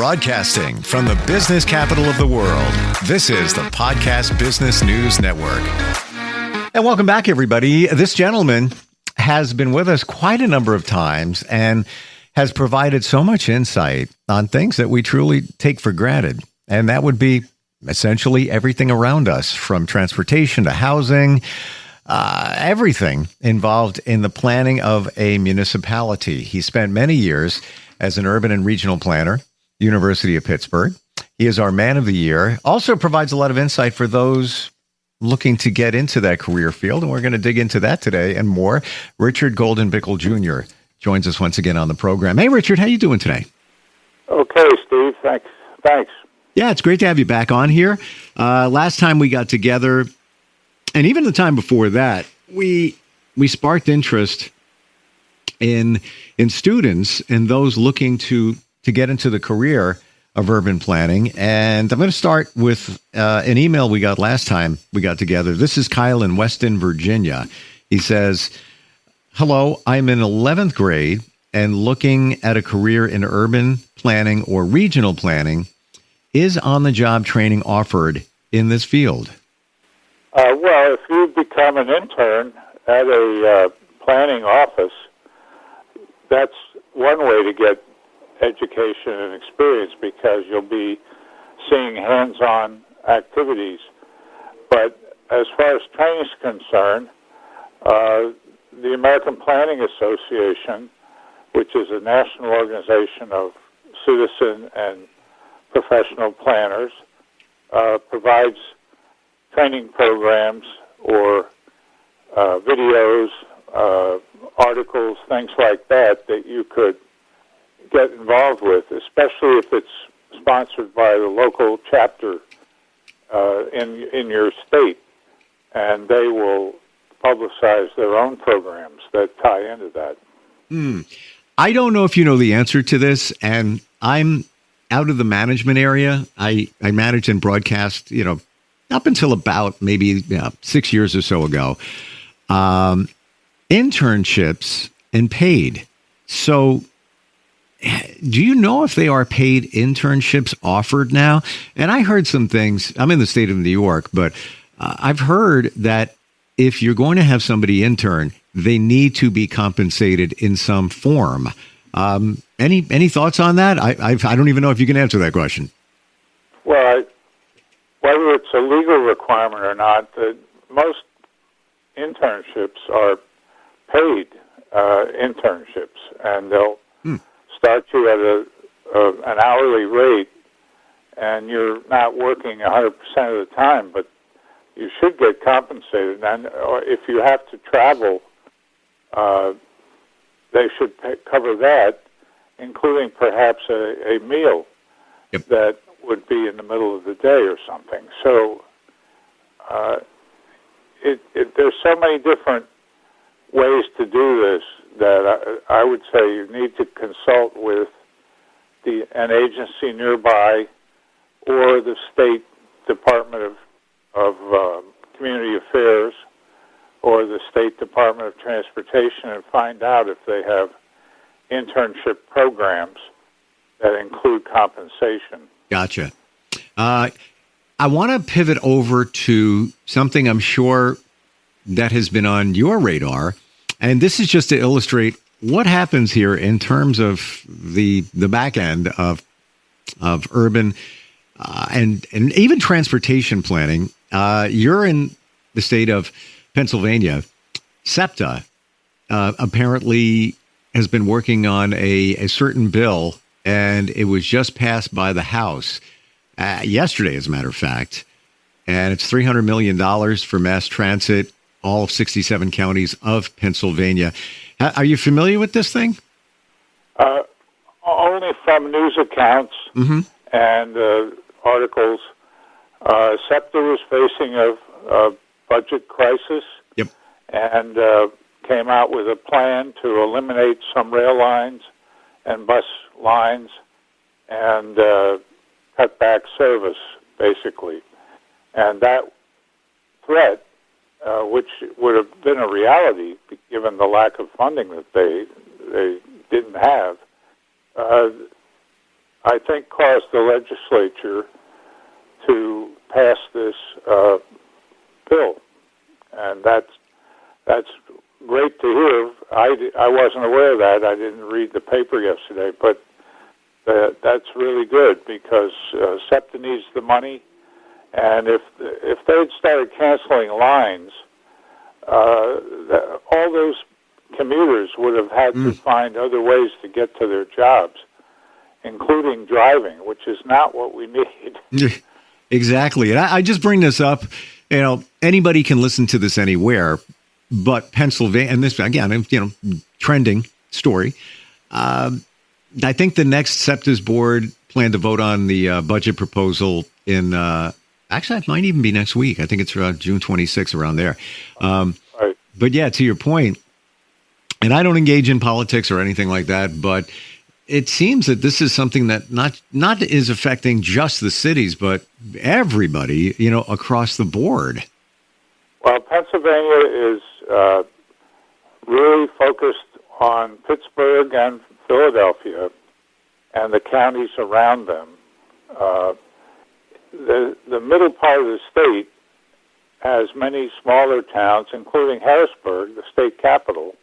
Broadcasting from the business capital of the world, this is the Podcast Business News Network. And welcome back, everybody. This gentleman has been with us quite a number of times and has provided so much insight on things that we truly take for granted. And that would be essentially everything around us, from transportation to housing, everything involved in the planning of a municipality. He spent many years as an urban and regional planner, University of Pittsburgh. He is our Man of the Year. Also provides a lot of insight for those looking to get into that career field, and we're going to dig into that today and more. Richard Golden Bickel Jr. joins us once again on the program. Hey, Richard, how you doing today? Okay, Steve. Thanks. Yeah, it's great to have you back on here. Last time we got together, and even the time before that, we sparked interest in students and those looking to get into the career of urban planning. And I'm going to start with an email we got last time we got together. This is Kyle in Weston, Virginia. He says, "Hello, I'm in 11th grade and looking at a career in urban planning or regional planning. Is on-the-job training offered in this field?" Well, if you become an intern at a planning office, that's one way to get education and experience, because you'll be seeing hands-on activities. But as far as training is concerned, the American Planning Association, which is a national organization of citizen and professional planners, provides training programs or videos, articles, things like that you could get involved with, especially if it's sponsored by the local chapter in your state, and they will publicize their own programs that tie into that. I don't know if you know the answer to this, and I'm out of the management area. I managed and broadcast, up until about maybe 6 years or so ago, internships and paid. So do you know if they are paid internships offered now? And I heard some things. I'm in the state of New York, but I've heard that if you're going to have somebody intern, they need to be compensated in some form. Any thoughts on that? I don't even know if you can answer that question. Well, whether it's a legal requirement or not, most internships are paid internships, and they'll start you at an hourly rate, and you're not working 100% of the time, but you should get compensated. And if you have to travel, they should cover that, including perhaps a meal that would be in the middle of the day or something. So there's so many different ways to do this that I would say you need to consult with an agency nearby or the State Department of Community Affairs or the State Department of Transportation and find out if they have internship programs that include compensation. Gotcha. I want to pivot over to something I'm sure that has been on your radar. And this is just to illustrate what happens here in terms of the back end of urban and even transportation planning. You're in the state of Pennsylvania. SEPTA apparently has been working on a certain bill, and it was just passed by the House yesterday, as a matter of fact. And it's $300 million for mass transit, all 67 counties of Pennsylvania. Are you familiar with this thing? Only from news accounts and articles. SEPTA was facing a budget crisis and came out with a plan to eliminate some rail lines and bus lines and cut back service, basically. And that threat, which would have been a reality given the lack of funding that they didn't have, I think, caused the legislature to pass this bill, and that's great to hear. I wasn't aware of that. I didn't read the paper yesterday, but that's really good because SEPTA needs the money, and if they'd started canceling lines, all those commuters would have had to find other ways to get to their jobs, including driving, which is not what we need. Exactly. And I just bring this up, anybody can listen to this anywhere, but Pennsylvania, and this, again, trending story. I think the next SEPTA's board plan to vote on the budget proposal in, actually, it might even be next week. I think it's around June 26th, around there. Right. But yeah, to your point, and I don't engage in politics or anything like that, but it seems that this is something that not is affecting just the cities, but everybody, across the board. Well, Pennsylvania is really focused on Pittsburgh and Philadelphia and the counties around them. The middle part of the state has many smaller towns, including Harrisburg, the state capital,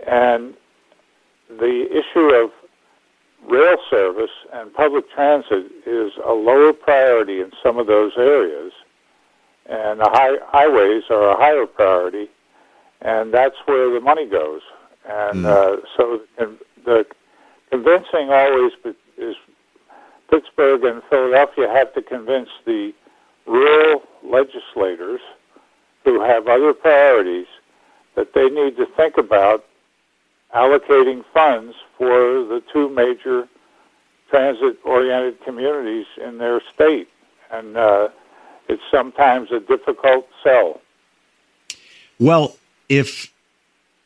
and the issue of rail service and public transit is a lower priority in some of those areas, and the highways are a higher priority, and that's where the money goes. And so the convincing always is Pittsburgh and Philadelphia have to convince the rural legislators who have other priorities that they need to think about allocating funds for the two major transit-oriented communities in their state. And it's sometimes a difficult sell. Well, if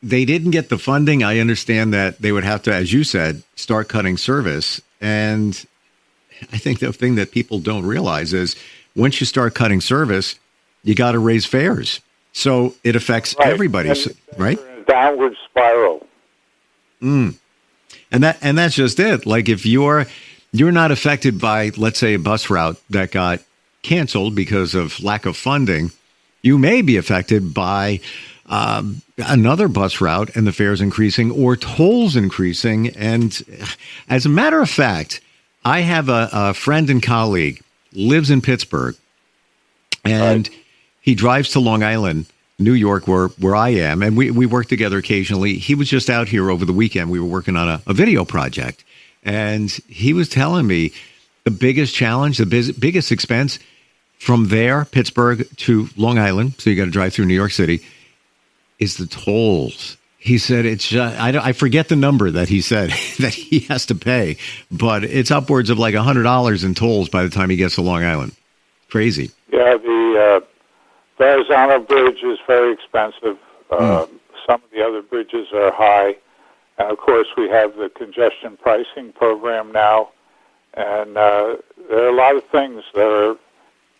they didn't get the funding, I understand that they would have to, as you said, start cutting service. And I think the thing that people don't realize is once you start cutting service, you got to raise fares. So it affects everybody, right? In a downward spiral. And that's just it. Like if you're not affected by, let's say, a bus route that got canceled because of lack of funding, you may be affected by another bus route and the fares increasing or tolls increasing. And as a matter of fact, I have a friend and colleague, lives in Pittsburgh, and he drives to Long Island, New York, where I am, and we work together occasionally. He was just out here over the weekend. We were working on a video project, and he was telling me the biggest challenge, the biggest expense from there, Pittsburgh to Long Island, so you got to drive through New York City, is the tolls. He said it's just, I forget the number that he said that he has to pay, but it's upwards of like $100 in tolls by the time he gets to Long Island. Crazy. Yeah, the Verrazano Bridge is very expensive. Some of the other bridges are high. And, of course, we have the congestion pricing program now. And there are a lot of things that are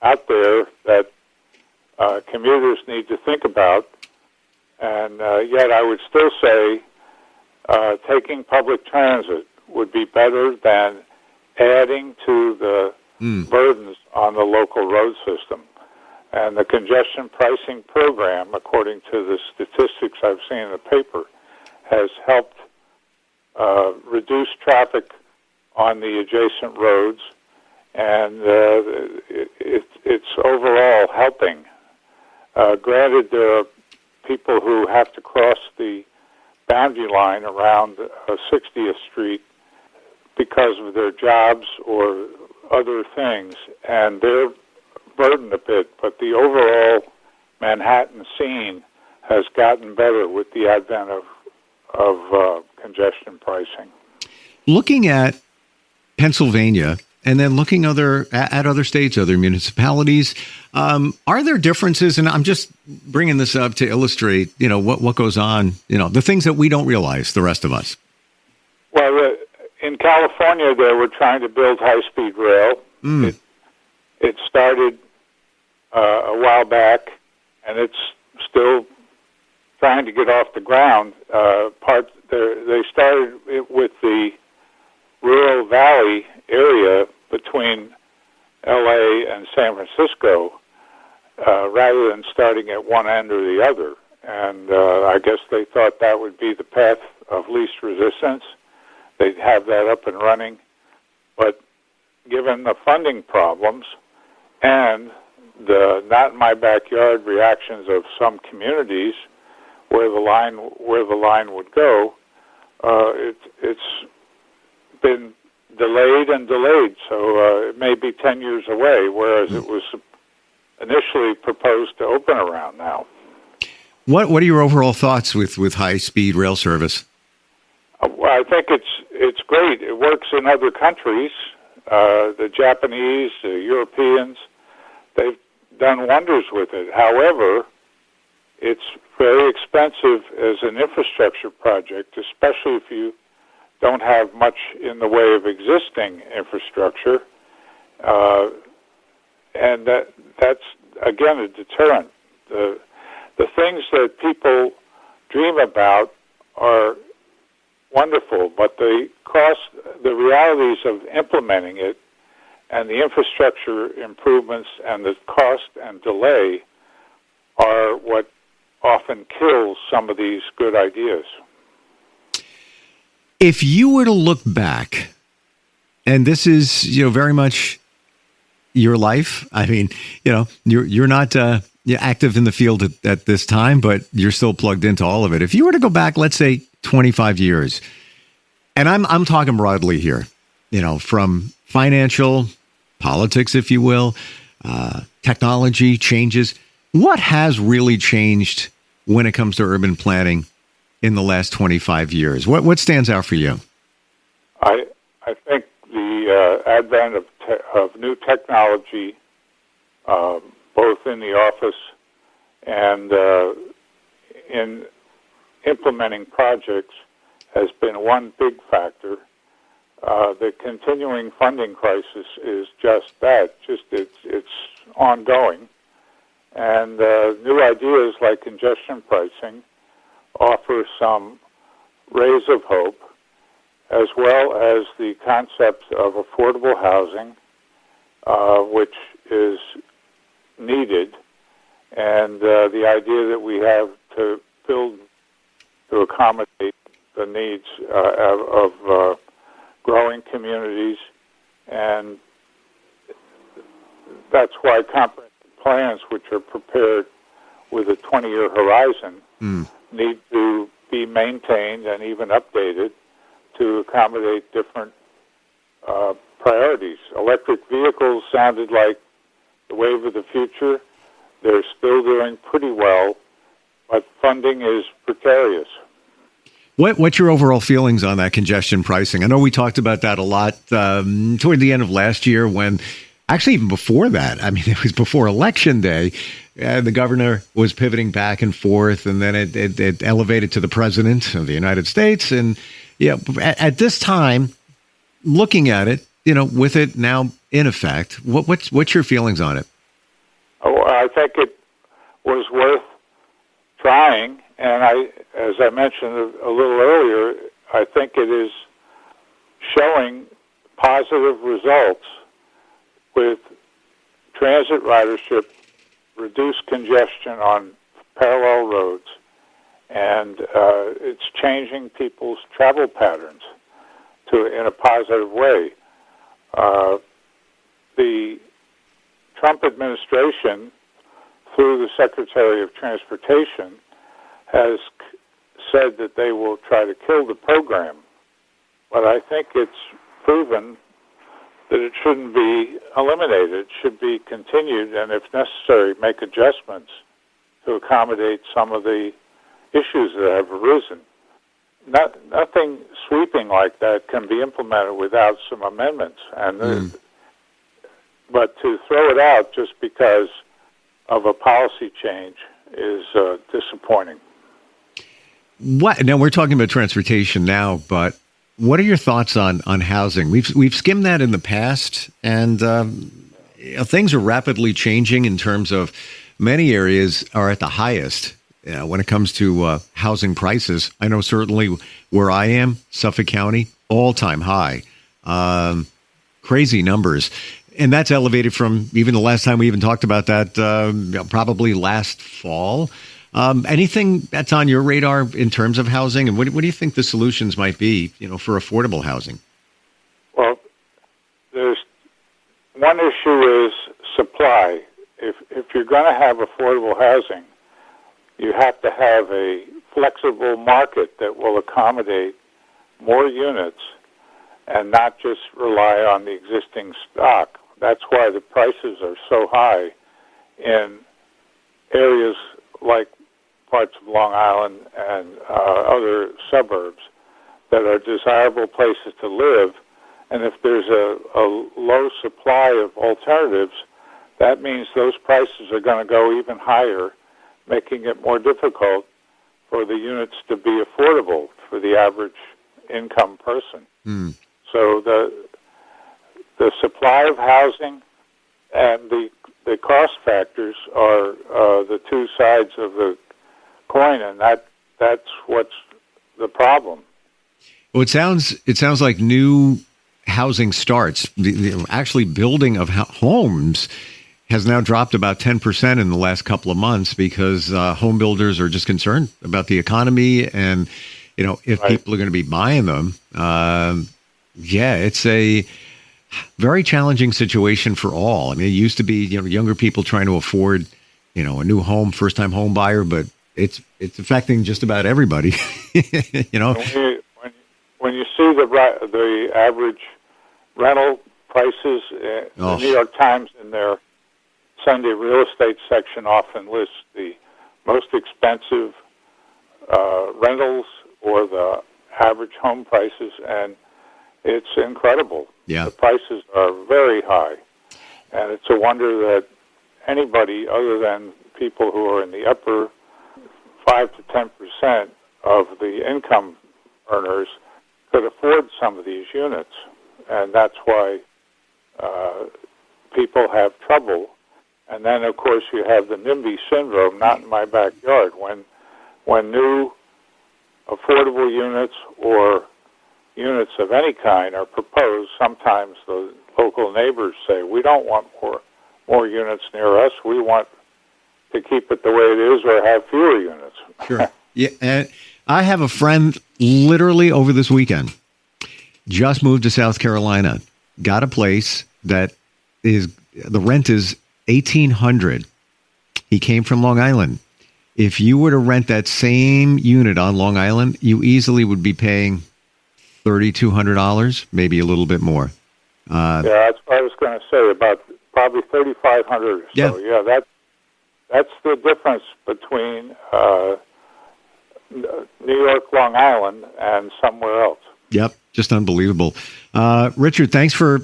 out there that commuters need to think about. And yet I would still say taking public transit would be better than adding to the burdens on the local road system. And the congestion pricing program, according to the statistics I've seen in the paper, has helped reduce traffic on the adjacent roads, and it's overall helping. Granted, there are people who have to cross the boundary line around 60th Street because of their jobs or other things, and they're burdened a bit, but the overall Manhattan scene has gotten better with the advent of congestion pricing. Looking at Pennsylvania and then looking at other states, other municipalities, are there differences? And I'm just bringing this up to illustrate, what goes on, the things that we don't realize, the rest of us. Well, in California, they were trying to build high-speed rail. It started a while back, and it's still trying to get off the ground. They started it with the rural valley area between L.A. and San Francisco, rather than starting at one end or the other. And I guess they thought that would be the path of least resistance. They'd have that up and running. But given the funding problems and the not in my backyard reactions of some communities where the line would go, it's been delayed and delayed. So it may be 10 years away, whereas it was initially proposed to open around now. What are your overall thoughts with high-speed rail service? Well, I think it's great. It works in other countries. The Japanese, the Europeans, they've done wonders with it. However, it's very expensive as an infrastructure project, especially if you don't have much in the way of existing infrastructure. And that's, again, a deterrent. The things that people dream about are wonderful, but the realities of implementing it and the infrastructure improvements and the cost and delay are what often kills some of these good ideas. If you were to look back, and this is, very much your life. I mean, you're not active in the field at this time, but you're still plugged into all of it. If you were to go back, let's say 25 years, and I'm talking broadly here, from financial, politics, if you will, technology changes. What has really changed when it comes to urban planning in the last 25 years? What stands out for you? I think the advent of new technology, both in the office and in implementing projects, has been one big factor. The continuing funding crisis is just that. It's ongoing. And new ideas like congestion pricing offer some rays of hope, as well as the concept of affordable housing, which is needed, and the idea that we have to build to accommodate the needs of growing communities, and that's why comprehensive plans, which are prepared with a 20-year horizon, need to be maintained and even updated to accommodate different priorities. Electric vehicles sounded like the wave of the future. They're still doing pretty well, but funding is precarious. What's your overall feelings on that congestion pricing? I know we talked about that a lot toward the end of last year when, actually even before that, I mean, it was before Election Day, the governor was pivoting back and forth, and then it elevated to the president of the United States. And at this time, looking at it, with it now in effect, what's your feelings on it? Oh, I think it was worth trying, and as I mentioned a little earlier, I think it is showing positive results with transit ridership, reduced congestion on parallel roads, and it's changing people's travel patterns in a positive way. The Trump administration, through the Secretary of Transportation, has said that they will try to kill the program. But I think it's proven that it shouldn't be eliminated. It should be continued, and if necessary, make adjustments to accommodate some of the issues that have arisen. Nothing sweeping like that can be implemented without some amendments. But to throw it out just because of a policy change is disappointing. Now, we're talking about transportation now, but what are your thoughts on housing? We've skimmed that in the past, and things are rapidly changing in terms of many areas are at the highest when it comes to housing prices. I know certainly where I am, Suffolk County, all-time high. Crazy numbers. And that's elevated from even the last time we even talked about that, probably last fall. Anything that's on your radar in terms of housing? And what do you think the solutions might be, for affordable housing? Well, there's one issue is supply. If you're going to have affordable housing, you have to have a flexible market that will accommodate more units and not just rely on the existing stock. That's why the prices are so high in areas like parts of Long Island and other suburbs that are desirable places to live. And if there's a low supply of alternatives, that means those prices are going to go even higher, making it more difficult for the units to be affordable for the average income person. So the supply of housing and the cost factors are the two sides of the coin, and that's what's the problem. Well, it sounds like new housing starts, the actually building of homes has now dropped about 10% in the last couple of months because home builders are just concerned about the economy and, if Right. people are going to be buying them. It's a very challenging situation for all. I mean, it used to be, younger people trying to afford, a new home, first-time home buyer, but it's affecting just about everybody. When you see the average rental prices, the New York Times in their Sunday real estate section often lists the most expensive rentals or the average home prices, and it's incredible. Yeah. The prices are very high, and it's a wonder that anybody other than people who are in the upper 5 to 10% of the income earners could afford some of these units, and that's why people have trouble. And then, of course, you have the NIMBY syndrome, not in my backyard. When new affordable units or units of any kind are proposed, sometimes the local neighbors say, we don't want more units near us. We want to keep it the way it is or have fewer units. Sure. Yeah, and I have a friend literally over this weekend just moved to South Carolina, got a place that is, the rent is $1,800. He came from Long Island. If you were to rent that same unit on Long Island, you easily would be paying $3,200, maybe a little bit more. That's what I was going to say, about probably $3,500 or so. Yeah, that's the difference between New York, Long Island, and somewhere else. Yep, just unbelievable. Richard, thanks for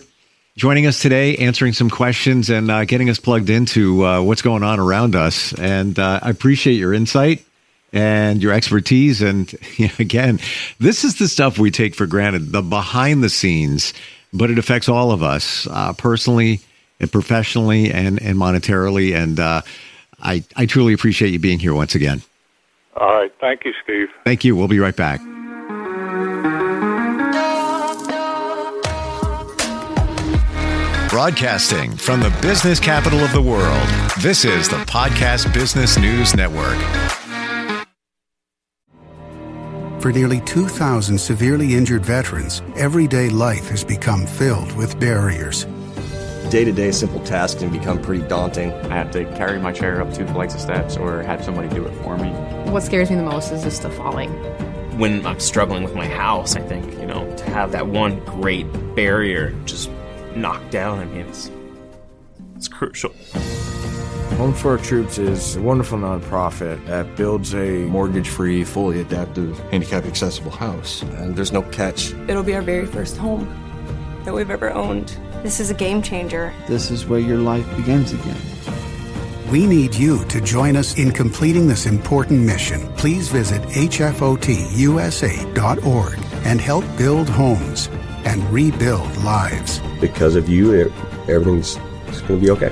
joining us today, answering some questions, and getting us plugged into what's going on around us. And I appreciate your insight and your expertise. And again, this is the stuff we take for granted, the behind the scenes, but it affects all of us personally and professionally and monetarily. And I truly appreciate you being here once again. All right. Thank you, Steve. Thank you. We'll be right back. Broadcasting from the business capital of the world, this is the Podcast Business News Network. For nearly 2,000 severely injured veterans, everyday life has become filled with barriers. Day-to-day simple tasks can become pretty daunting. I have to carry my chair up 2 flights of steps or have somebody do it for me. What scares me the most is just the falling. When I'm struggling with my house, I think, to have that one great barrier just knocked down, it's crucial. Home for Our Troops is a wonderful nonprofit that builds a mortgage-free, fully adaptive, handicap-accessible house. And there's no catch. It'll be our very first home that we've ever owned. This is a game changer. This is where your life begins again. We need you to join us in completing this important mission. Please visit hfotusa.org and help build homes and rebuild lives. Because of you, everything's going to be okay.